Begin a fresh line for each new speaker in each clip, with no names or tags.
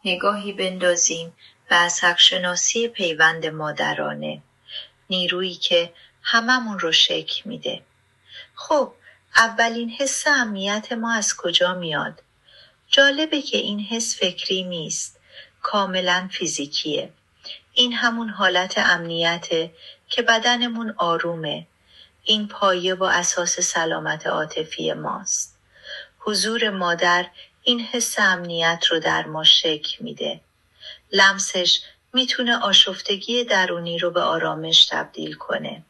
نگاهی بندازیم به از حق‌شناسی پیوند مادرانه، نیرویی که هممون رو شکل میده. خب، اولین حس امنیت ما از کجا میاد؟ جالبه که این حس فکری نیست، کاملا فیزیکیه. این همون حالت امنیته که بدنمون آرومه. این پایه و اساس سلامت عاطفی ماست. حضور مادر این حس امنیت رو در ما شکل میده. لمسش میتونه آشفتگی درونی رو به آرامش تبدیل کنه.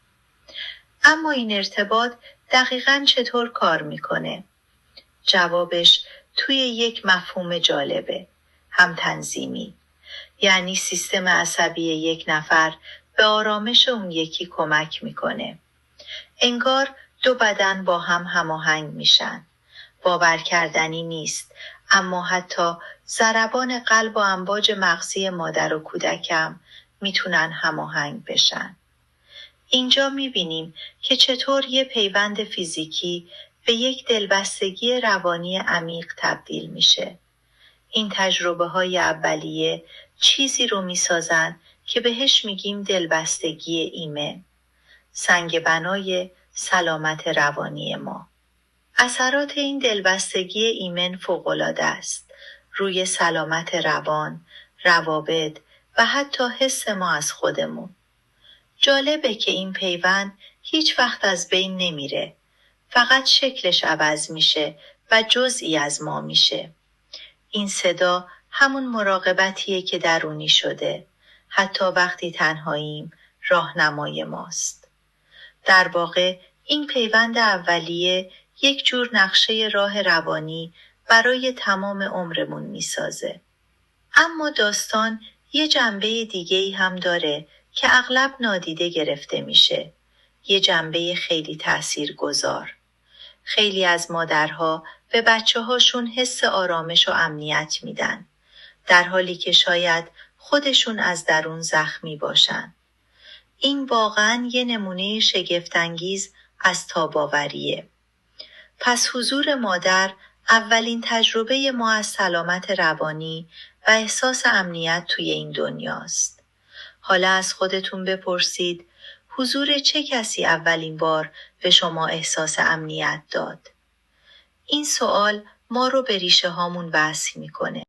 اما این ارتباط دقیقاً چطور کار میکنه؟ جوابش توی یک مفهوم جالبه، هم تنظیمی. یعنی سیستم عصبی یک نفر به آرامش اون یکی کمک میکنه. انگار دو بدن با هم هماهنگ میشن. باور کردنی نیست، اما حتی ضربان قلب و امواج مغزی مادر و کودکم میتونن هماهنگ بشن. اینجا میبینیم که چطور یه پیوند فیزیکی به یک دلبستگی روانی عمیق تبدیل میشه. این تجربه های اولیه چیزی رو میسازن که بهش میگیم دلبستگی ایمن، سنگ بنای سلامت روانی ما. اثرات این دلبستگی ایمن فوق‌العاده است روی سلامت روان، روابط و حتی حس ما از خودمون. جالبه که این پیوند هیچ وقت از بین نمیره، فقط شکلش عوض میشه و جزئی از ما میشه. این صدا همون مراقبتیه که درونی شده، حتی وقتی تنهاییم راهنمای ماست. در واقع این پیوند اولیه یک جور نقشه راه روانی برای تمام عمرمون میسازه. اما داستان یه جنبه دیگه‌ای هم داره که اغلب نادیده گرفته میشه. یه جنبه خیلی تاثیرگذار. خیلی از مادرها به بچه‌هاشون حس آرامش و امنیت میدن، در حالی که شاید خودشون از درون زخمی باشن. این واقعاً یه نمونه شگفت‌انگیز از تاب‌آوریه. پس حضور مادر اولین تجربه ما از سلامت روانی و احساس امنیت توی این دنیاست. حالا از خودتون بپرسید حضور چه کسی اولین بار به شما احساس امنیت داد؟ این سوال ما رو به ریشه هامون وصل میکنه.